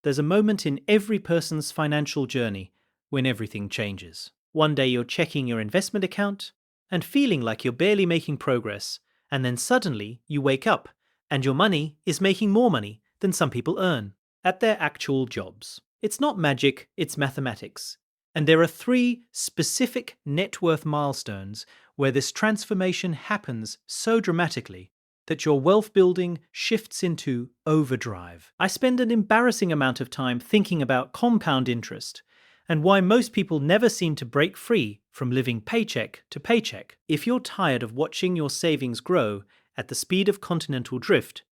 There's a moment in every person's financial journey when everything changes. One day you're checking your investment account and feeling like you're barely making progress, and then suddenly you wake up and your money is making more money than some people earn at their actual jobs. It's not magic, it's mathematics. And there are 3 specific net worth milestones where this transformation happens so dramatically that your wealth building shifts into overdrive. I spend an embarrassing amount of time thinking about compound interest and why most people never seem to break free from living paycheck to paycheck. If you're tired of watching your savings grow at the speed of continental drift,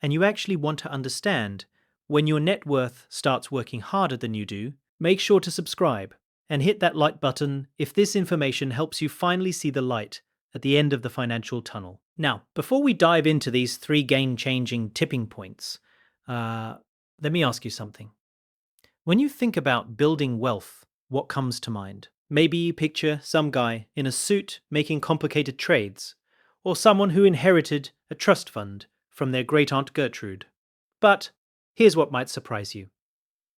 and you actually want to understand when your net worth starts working harder than you do, make sure to subscribe and hit that like button if this information helps you finally see the light at the end of the financial tunnel. Now, before we dive into these 3 game-changing tipping points, let me ask you something. When you think about building wealth, what comes to mind? Maybe you picture some guy in a suit making complicated trades, or someone who inherited a trust fund from their great-aunt Gertrude. But here's what might surprise you.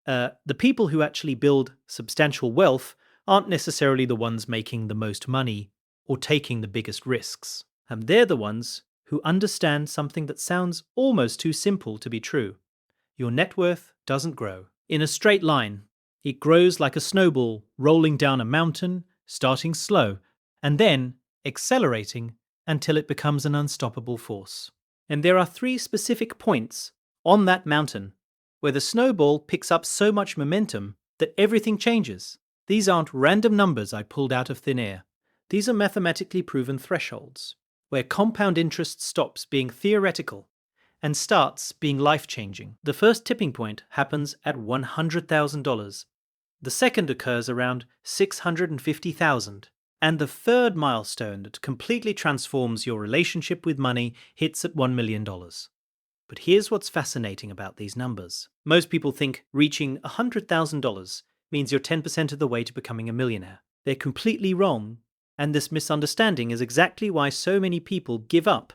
The people who actually build substantial wealth aren't necessarily the ones making the most money or taking the biggest risks. And they're the ones who understand something that sounds almost too simple to be true. Your net worth doesn't grow in a straight line. It grows like a snowball rolling down a mountain, starting slow, and then accelerating until it becomes an unstoppable force. And there are 3 specific points on that mountain where the snowball picks up so much momentum that everything changes. These aren't random numbers I pulled out of thin air. These are mathematically proven thresholds, where compound interest stops being theoretical and starts being life-changing. The first tipping point happens at $100,000. The second occurs around $650,000. And the third milestone that completely transforms your relationship with money hits at $1 million. But here's what's fascinating about these numbers. Most people think reaching $100,000 means you're 10% of the way to becoming a millionaire. They're completely wrong, and this misunderstanding is exactly why so many people give up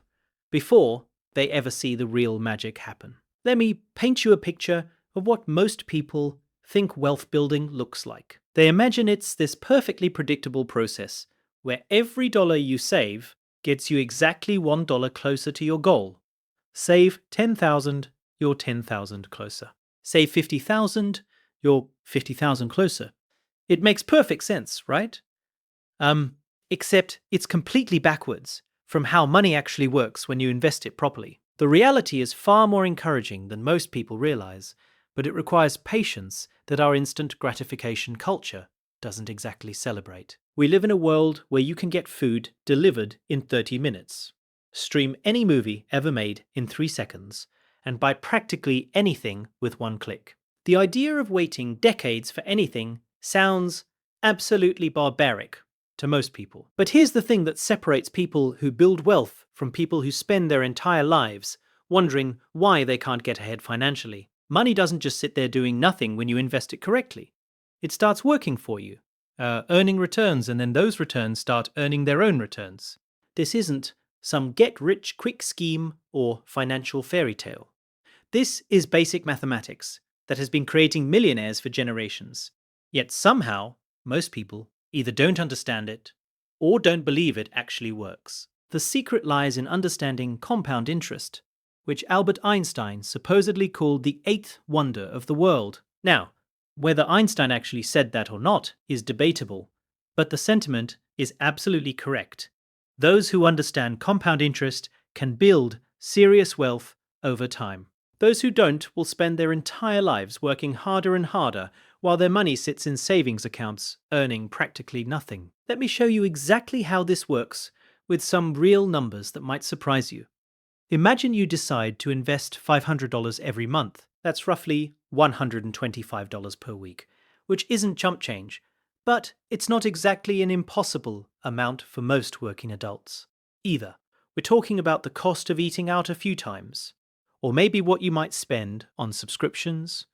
before they ever see the real magic happen. Let me paint you a picture of what most people think wealth building looks like. They imagine it's this perfectly predictable process where every dollar you save gets you exactly $1 closer to your goal. Save 10,000, you're 10,000 closer. Save 50,000, you're 50,000 closer. It makes perfect sense, right? Except it's completely backwards from how money actually works when you invest it properly. The reality is far more encouraging than most people realize, but it requires patience that our instant gratification culture doesn't exactly celebrate. We live in a world where you can get food delivered in 30 minutes. Stream any movie ever made in 3 seconds, and buy practically anything with 1 click. The idea of waiting decades for anything sounds absolutely barbaric to most people. But here's the thing that separates people who build wealth from people who spend their entire lives wondering why they can't get ahead financially. Money doesn't just sit there doing nothing when you invest it correctly. It starts working for you, earning returns, and then those returns start earning their own returns. This isn't some get-rich-quick scheme or financial fairy tale. This is basic mathematics that has been creating millionaires for generations. Yet somehow, most people either don't understand it or don't believe it actually works. The secret lies in understanding compound interest, which Albert Einstein supposedly called the 8th wonder of the world. Now, whether Einstein actually said that or not is debatable, but the sentiment is absolutely correct. Those who understand compound interest can build serious wealth over time. Those who don't will spend their entire lives working harder and harder while their money sits in savings accounts, earning practically nothing. Let me show you exactly how this works with some real numbers that might surprise you. Imagine you decide to invest $500 every month. That's roughly $125 per week, which isn't chump change, but it's not exactly an impossible amount for most working adults either. We're talking about the cost of eating out a few times, or maybe what you might spend on subscriptions,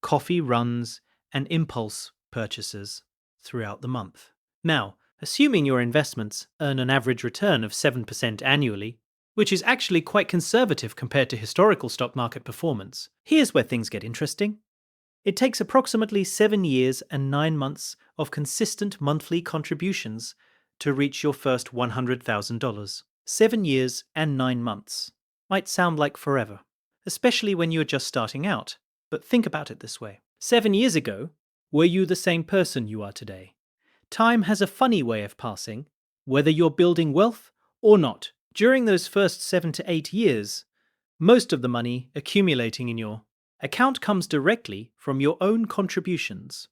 coffee runs, and impulse purchases throughout the month. Now, assuming your investments earn an average return of 7% annually, which is actually quite conservative compared to historical stock market performance. Here's where things get interesting. It takes approximately 7 years and 9 months of consistent monthly contributions to reach your first $100,000. 7 years and 9 months. Might sound like forever, especially when you're just starting out. But think about it this way. 7 years ago, were you the same person you are today? Time has a funny way of passing, whether you're building wealth or not. During those first 7 to 8 years, most of the money accumulating in your account comes directly from your own contributions.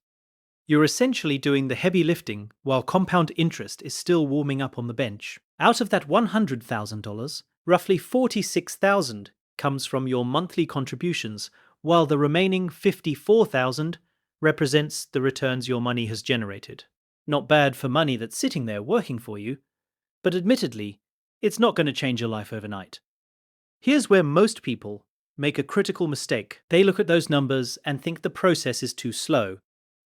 You're essentially doing the heavy lifting while compound interest is still warming up on the bench. Out of that $100,000, roughly $46,000 comes from your monthly contributions, while the remaining $54,000 represents the returns your money has generated. Not bad for money that's sitting there working for you, but admittedly, it's not going to change your life overnight. Here's where most people make a critical mistake. They look at those numbers and think the process is too slow,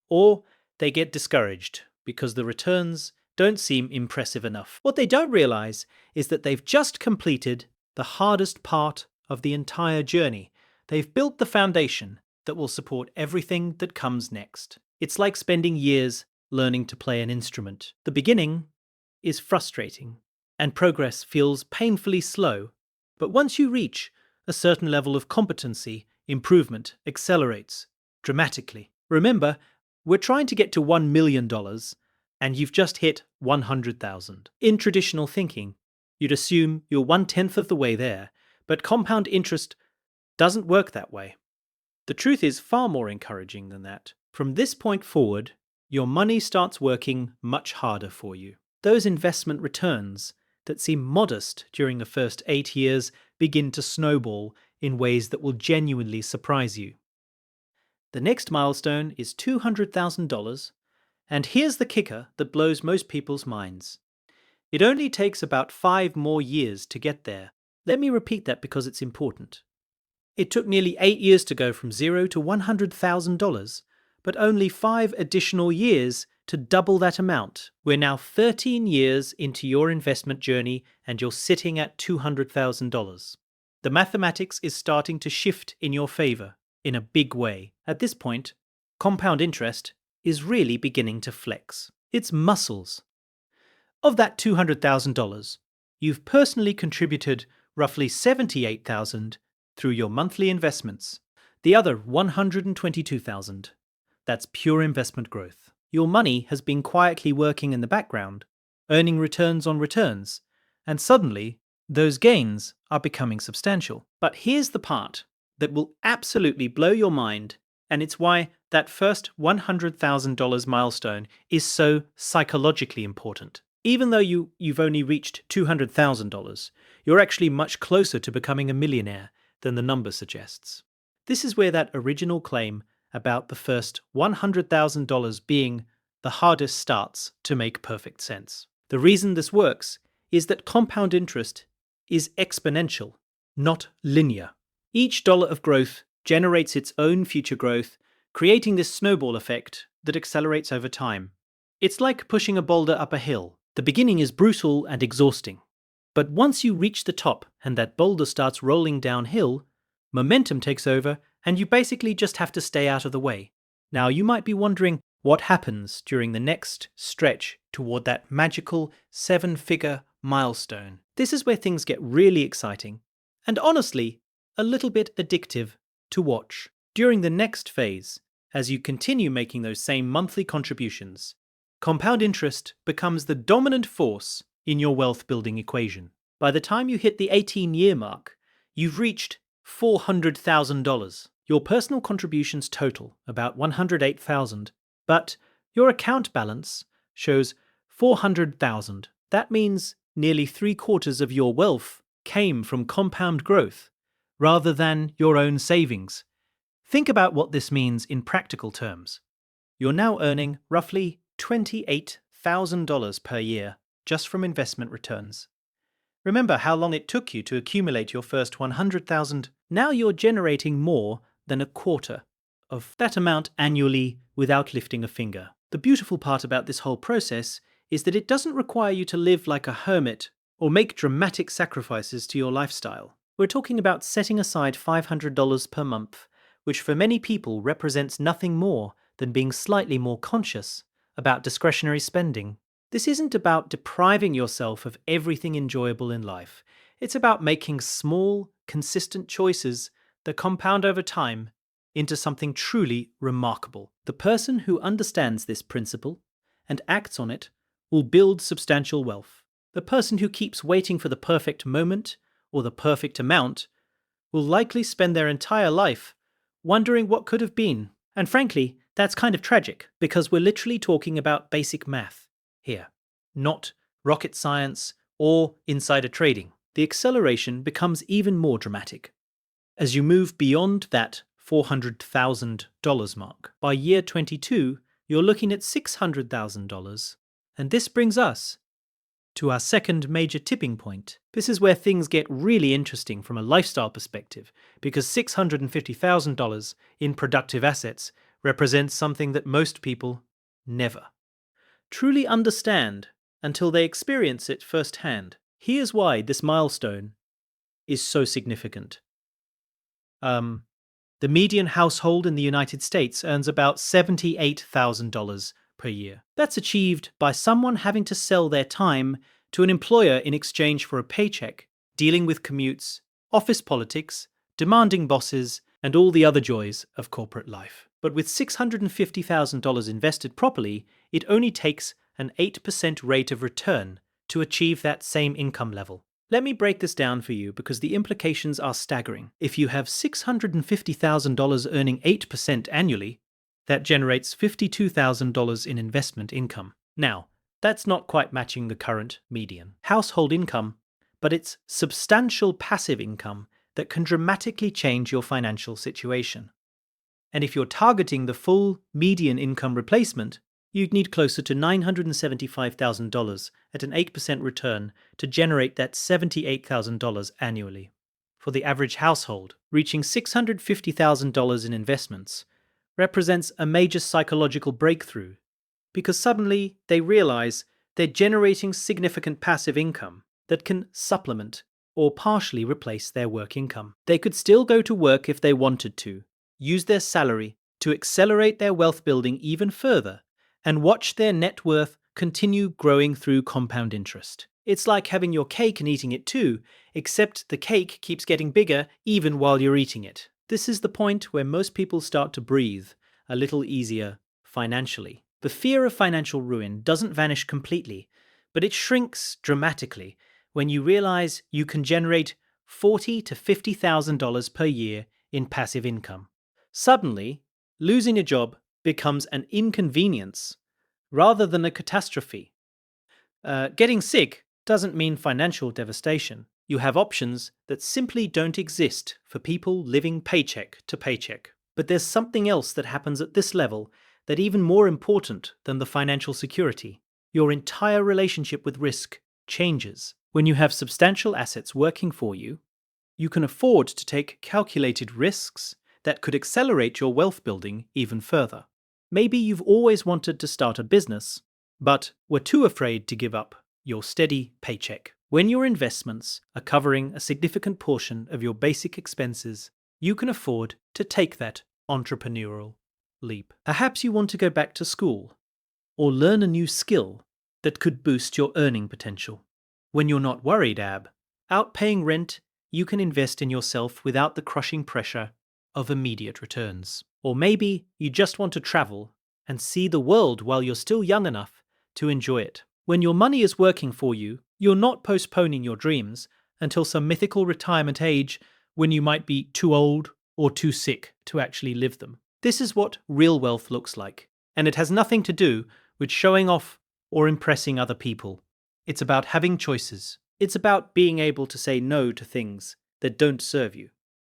or they get discouraged because the returns don't seem impressive enough. What they don't realize is that they've just completed the hardest part of the entire journey. They've built the foundation that will support everything that comes next. It's like spending years learning to play an instrument. The beginning is frustrating, and progress feels painfully slow. But once you reach a certain level of competency, improvement accelerates dramatically. Remember, we're trying to get to $1 million, and you've just hit 100,000. In traditional thinking, you'd assume you're 1/10 of the way there, but compound interest doesn't work that way. The truth is far more encouraging than that. From this point forward, your money starts working much harder for you. Those investment returns that seem modest during the first 8 years begin to snowball in ways that will genuinely surprise you. The next milestone is $200,000, and here's the kicker that blows most people's minds. It only takes about 5 more years to get there. Let me repeat that because it's important. It took nearly 8 years to go from $0 to $100,000, but only 5 additional years to double that amount. We're now 13 years into your investment journey and you're sitting at $200,000. The mathematics is starting to shift in your favor in a big way. At this point, compound interest is really beginning to flex. It's muscles. Of that $200,000, you've personally contributed roughly $78,000 through your monthly investments. The other $122,000. That's pure investment growth. Your money has been quietly working in the background, earning returns on returns, and suddenly, those gains are becoming substantial. But here's the part that will absolutely blow your mind, and it's why that first $100,000 milestone is so psychologically important. Even though you've only reached $200,000, you're actually much closer to becoming a millionaire than the number suggests. This is where that original claim about the first $100,000 being the hardest starts to make perfect sense. The reason this works is that compound interest is exponential, not linear. Each dollar of growth generates its own future growth, creating this snowball effect that accelerates over time. It's like pushing a boulder up a hill. The beginning is brutal and exhausting. But once you reach the top and that boulder starts rolling downhill, momentum takes over and you basically just have to stay out of the way. Now you might be wondering what happens during the next stretch toward that magical 7-figure milestone. This is where things get really exciting and honestly a little bit addictive to watch. During the next phase, as you continue making those same monthly contributions, compound interest becomes the dominant force in your wealth building equation. By the time you hit the 18-year mark, you've reached $400,000. Your personal contributions total about $108,000, but your account balance shows $400,000. That means nearly 3/4 of your wealth came from compound growth rather than your own savings. Think about what this means in practical terms. You're now earning roughly $28,000 per year just from investment returns. Remember how long it took you to accumulate your first $100,000? Now you're generating more than 1/4 of that amount annually without lifting a finger. The beautiful part about this whole process is that it doesn't require you to live like a hermit or make dramatic sacrifices to your lifestyle. We're talking about setting aside $500 per month, which for many people represents nothing more than being slightly more conscious about discretionary spending. This isn't about depriving yourself of everything enjoyable in life. It's about making small, consistent choices that compound over time into something truly remarkable. The person who understands this principle and acts on it will build substantial wealth. The person who keeps waiting for the perfect moment or the perfect amount will likely spend their entire life wondering what could have been. And frankly, that's kind of tragic because we're literally talking about basic math here, not rocket science or insider trading. The acceleration becomes even more dramatic as you move beyond that $400,000 mark. By year 22, you're looking at $600,000. And this brings us to our second major tipping point. This is where things get really interesting from a lifestyle perspective, because $650,000 in productive assets represents something that most people never truly understand until they experience it firsthand. Here's why this milestone is so significant. The median household in the United States earns about $78,000 per year. That's achieved by someone having to sell their time to an employer in exchange for a paycheck, dealing with commutes, office politics, demanding bosses, and all the other joys of corporate life. But with $650,000 invested properly, it only takes an 8% rate of return to achieve that same income level. Let me break this down for you because the implications are staggering. If you have $650,000 earning 8% annually, that generates $52,000 in investment income. Now, that's not quite matching the current median household income, but it's substantial passive income that can dramatically change your financial situation. And if you're targeting the full median income replacement, you'd need closer to $975,000 at an 8% return to generate that $78,000 annually. For the average household, reaching $650,000 in investments represents a major psychological breakthrough because suddenly they realize they're generating significant passive income that can supplement or partially replace their work income. They could still go to work if they wanted to, use their salary to accelerate their wealth building even further, and watch their net worth continue growing through compound interest. It's like having your cake and eating it too, except the cake keeps getting bigger even while you're eating it. This is the point where most people start to breathe a little easier financially. The fear of financial ruin doesn't vanish completely, but it shrinks dramatically when you realize you can generate $40,000 to $50,000 per year in passive income. Suddenly, losing a job becomes an inconvenience rather than a catastrophe. Getting sick doesn't mean financial devastation. You have options that simply don't exist for people living paycheck to paycheck. But there's something else that happens at this level that even more important than the financial security. Your entire relationship with risk changes. When you have substantial assets working for you, you can afford to take calculated risks that could accelerate your wealth building even further. Maybe you've always wanted to start a business, but were too afraid to give up your steady paycheck. When your investments are covering a significant portion of your basic expenses, you can afford to take that entrepreneurial leap. Perhaps you want to go back to school or learn a new skill that could boost your earning potential. When you're not worried about paying rent, you can invest in yourself without the crushing pressure of immediate returns. Or maybe you just want to travel and see the world while you're still young enough to enjoy it. When your money is working for you, you're not postponing your dreams until some mythical retirement age when you might be too old or too sick to actually live them. This is what real wealth looks like, and it has nothing to do with showing off or impressing other people. It's about having choices. It's about being able to say no to things that don't serve you,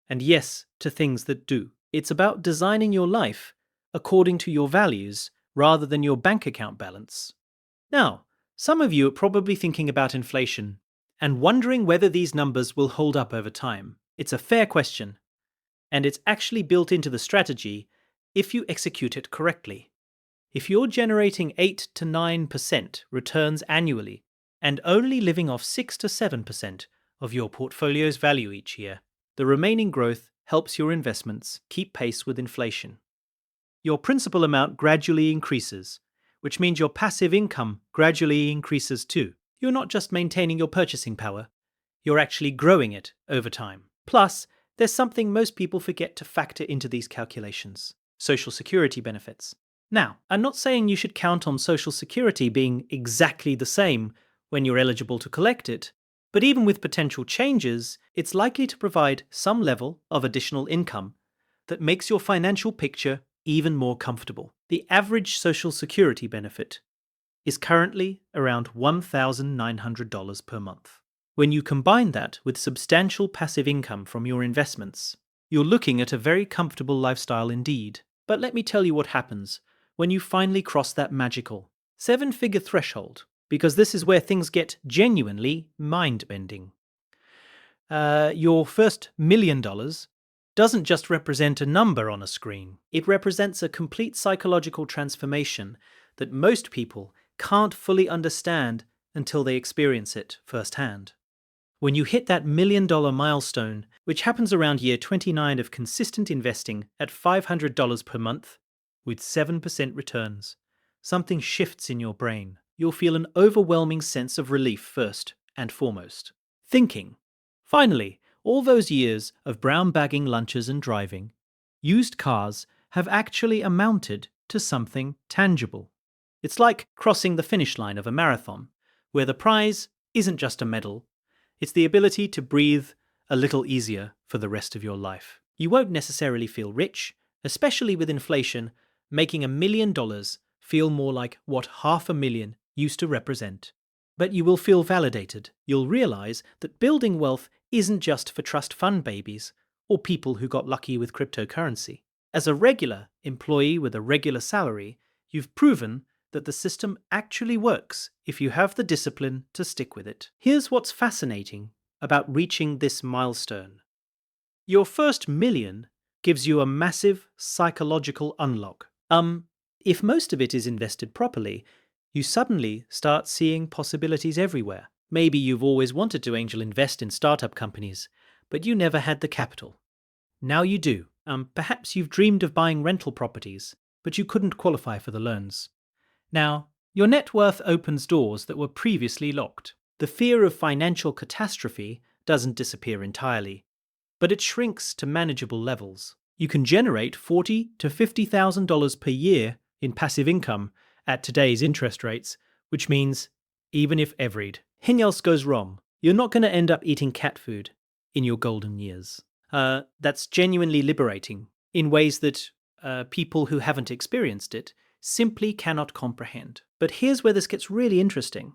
and yes to things that do. It's about designing your life according to your values rather than your bank account balance. Now, some of you are probably thinking about inflation and wondering whether these numbers will hold up over time. It's a fair question, and it's actually built into the strategy if you execute it correctly. If you're generating 8 to 9% returns annually and only living off 6 to 7% of your portfolio's value each year. The remaining growth helps your investments keep pace with inflation. Your principal amount gradually increases, which means your passive income gradually increases too. You're not just maintaining your purchasing power, you're actually growing it over time. Plus, there's something most people forget to factor into these calculations: Social Security benefits. Now, I'm not saying you should count on Social Security being exactly the same when you're eligible to collect it, but even with potential changes, it's likely to provide some level of additional income that makes your financial picture even more comfortable. The average Social Security benefit is currently around $1,900 per month. When you combine that with substantial passive income from your investments, you're looking at a very comfortable lifestyle indeed. But let me tell you what happens when you finally cross that magical 7-figure threshold, because this is where things get genuinely mind-bending. Your first $1 million doesn't just represent a number on a screen. It represents a complete psychological transformation that most people can't fully understand until they experience it firsthand. When you hit that $1 million milestone, which happens around year 29 of consistent investing at $500 per month with 7% returns, something shifts in your brain. You'll feel an overwhelming sense of relief first and foremost. Thinking. Finally, all those years of brown bagging lunches and driving, used cars have actually amounted to something tangible. It's like crossing the finish line of a marathon, where the prize isn't just a medal, it's the ability to breathe a little easier for the rest of your life. You won't necessarily feel rich, especially with inflation, making $1 million feel more like what $500,000 used to represent. But you will feel validated. You'll realize that building wealth isn't just for trust fund babies or people who got lucky with cryptocurrency. As a regular employee with a regular salary, you've proven that the system actually works if you have the discipline to stick with it. Here's what's fascinating about reaching this milestone. Your first million gives you a massive psychological unlock. If most of it is invested properly, you suddenly start seeing possibilities everywhere. Maybe you've always wanted to angel invest in startup companies, but you never had the capital. Now you do. Perhaps you've dreamed of buying rental properties, but you couldn't qualify for the loans. Now, your net worth opens doors that were previously locked. The fear of financial catastrophe doesn't disappear entirely, but it shrinks to manageable levels. You can generate $40,000 to $50,000 per year in passive income at today's interest rates, which means even if everything else goes wrong, you're not going to end up eating cat food in your golden years. That's genuinely liberating in ways that people who haven't experienced it simply cannot comprehend. But here's where this gets really interesting,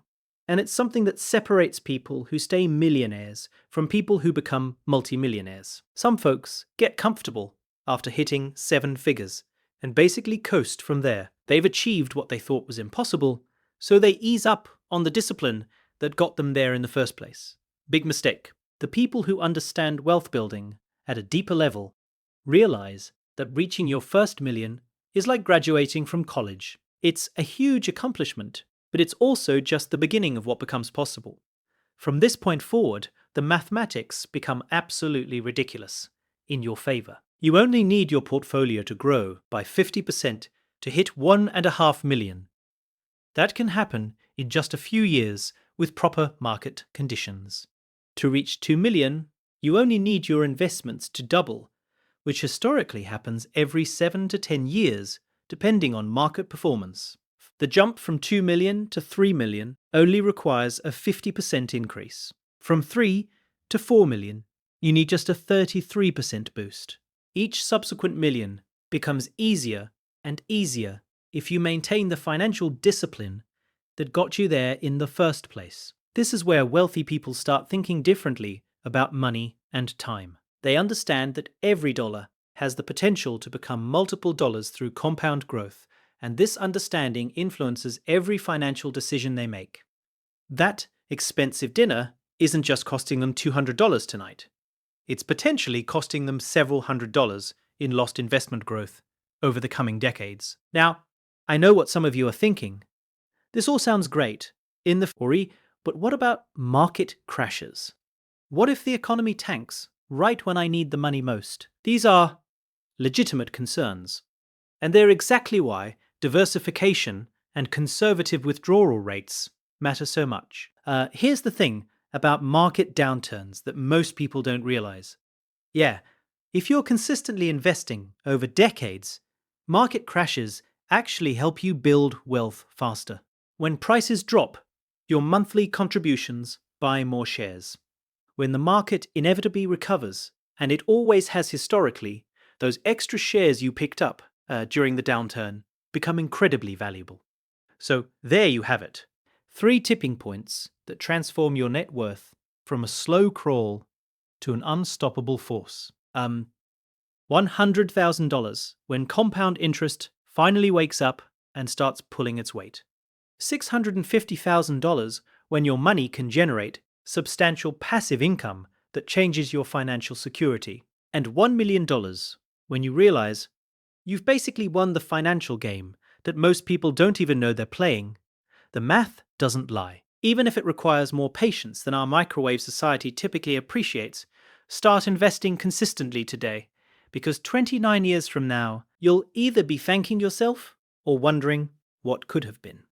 and it's something that separates people who stay millionaires from people who become multimillionaires. Some folks get comfortable after hitting 7 figures and basically coast from there. They've achieved what they thought was impossible, so they ease up on the discipline that got them there in the first place. Big mistake. The people who understand wealth building at a deeper level realize that reaching your first million is like graduating from college. It's a huge accomplishment, but it's also just the beginning of what becomes possible. From this point forward, the mathematics become absolutely ridiculous in your favor. You only need your portfolio to grow by 50% to hit $1.5 million. That can happen in just a few years with proper market conditions. To reach 2 million, you only need your investments to double, which historically happens every 7 to 10 years, depending on market performance. The jump from 2 million to 3 million only requires a 50% increase. From 3 to 4 million, you need just a 33% boost. Each subsequent million becomes easier and easier if you maintain the financial discipline that got you there in the first place. This is where wealthy people start thinking differently about money and time. They understand that every dollar has the potential to become multiple dollars through compound growth, and this understanding influences every financial decision they make. That expensive dinner isn't just costing them $200 tonight. It's potentially costing them several $100s in lost investment growth over the coming decades. Now, I know what some of you are thinking. This all sounds great. In the theory, But what about market crashes? What if the economy tanks right when I need the money most? These are legitimate concerns, and they're exactly why diversification and conservative withdrawal rates matter so much. Here's the thing about market downturns that most people don't realize. Yeah, if you're consistently investing over decades, market crashes actually help you build wealth faster. When prices drop, your monthly contributions buy more shares. When the market inevitably recovers, and it always has historically, those extra shares you picked up during the downturn become incredibly valuable. So there you have it. 3 tipping points that transform your net worth from a slow crawl to an unstoppable force. $100,000 when compound interest finally wakes up and starts pulling its weight. $650,000 when your money can generate substantial passive income that changes your financial security. And $1 million when you realize you've basically won the financial game that most people don't even know they're playing. The math doesn't lie. Even if it requires more patience than our microwave society typically appreciates, start investing consistently today, because 29 years from now, you'll either be thanking yourself or wondering what could have been.